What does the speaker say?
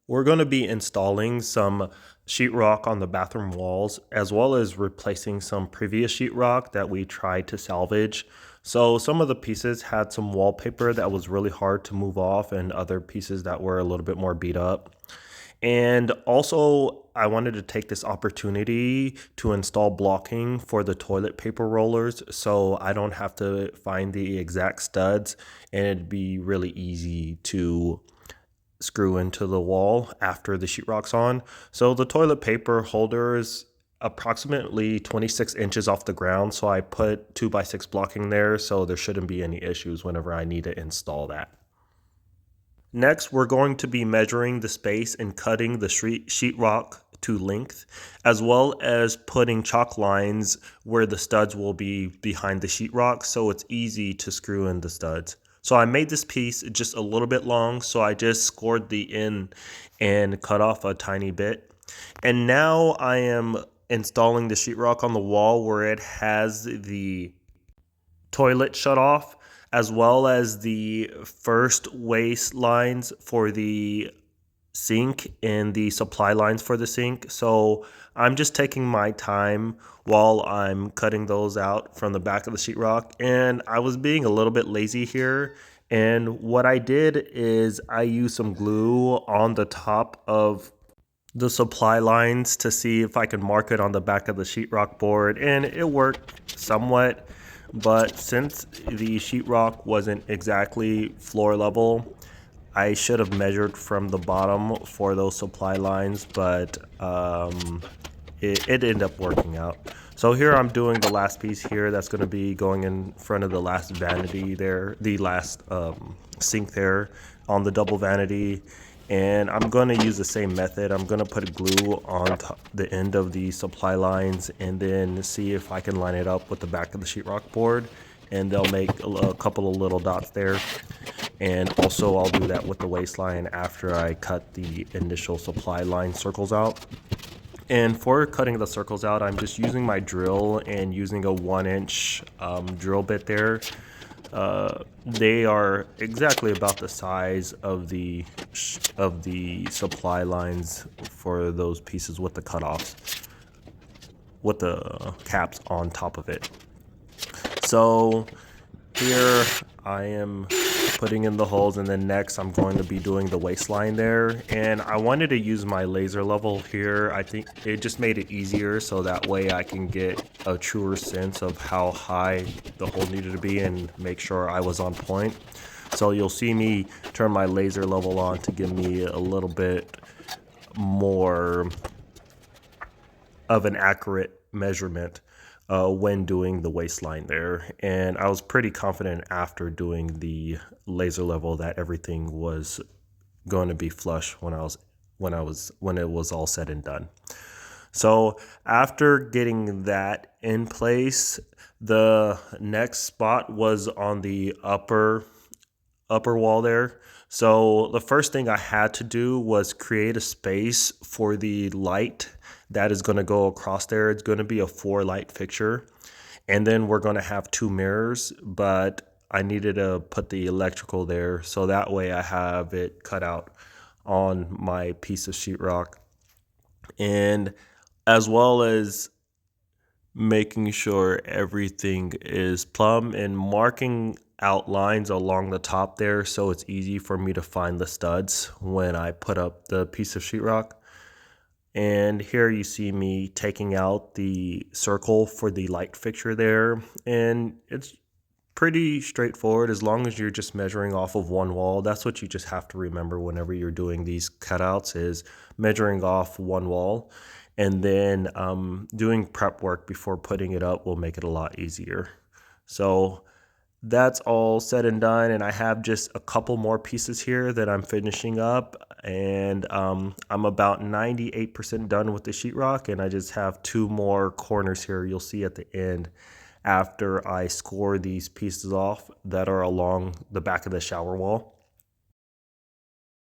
We're going to be installing some sheetrock on the bathroom walls, as well as replacing some previous sheetrock that we tried to salvage. So some of the pieces had some wallpaper that was really hard to move off, and other pieces that were a little bit more beat up. And also, I wanted to take this opportunity to install blocking for the toilet paper rollers so I don't have to find the exact studs, and it'd be really easy to screw into the wall after the sheetrock's on. So the toilet paper holder is approximately 26 inches off the ground. So I put 2x6 blocking there, so there shouldn't be any issues whenever I need to install that. Next, we're going to be measuring the space and cutting the sheetrock to length, as well as putting chalk lines where the studs will be behind the sheetrock, so it's easy to screw in the studs. So I made this piece just a little bit long, so I just scored the end and cut off a tiny bit. And now I am installing the sheetrock on the wall where it has the toilet shut off, as well as the first waste lines for the sink and the supply lines for the sink. So I'm just taking my time while I'm cutting those out from the back of the sheetrock. And I was being a little bit lazy here. And what I did is I used some glue on the top of the supply lines to see if I could mark it on the back of the sheetrock board, and it worked somewhat. But since the sheetrock wasn't exactly floor level, I should have measured from the bottom for those supply lines, but it ended up working out. So here I'm doing the last piece here that's going to be going in front of the last vanity there, the last sink there on the double vanity. And I'm going to use the same method. I'm going to put glue on the end of the supply lines and then see if I can line it up with the back of the sheetrock board, and they'll make a couple of little dots there. And also I'll do that with the waistline after I cut the initial supply line circles out. And for cutting the circles out, I'm just using my drill and using a 1-inch drill bit there. They are exactly about the size of the supply lines for those pieces with the cutoffs, with the caps on top of it. So here I am putting in the holes, and then next I'm going to be doing the waistline there. And I wanted to use my laser level here. I think it just made it easier, so that way I can get a truer sense of how high the hole needed to be and make sure I was on point. So you'll see me turn my laser level on to give me a little bit more of an accurate measurement when doing the waistline there. And I was pretty confident after doing the laser level that everything was going to be flush when it was all said and done. So after getting that in place, the next spot was on the upper wall there. So the first thing I had to do was create a space for the light that is going to go across there. It's going to be a 4-light fixture. And then we're going to have 2 mirrors, but I needed to put the electrical there, so that way I have it cut out on my piece of sheetrock. And as well as making sure everything is plumb and marking out lines along the top there so it's easy for me to find the studs when I put up the piece of sheetrock. And here you see me taking out the circle for the light fixture there, and it's pretty straightforward as long as you're just measuring off of one wall. That's what you just have to remember whenever you're doing these cutouts, is measuring off one wall, and then doing prep work before putting it up will make it a lot easier. So that's all said and done, and I have just a couple more pieces here that I'm finishing up, and I'm about 98% done with the sheetrock, and I just have 2 more corners here you'll see at the end after I score these pieces off that are along the back of the shower wall.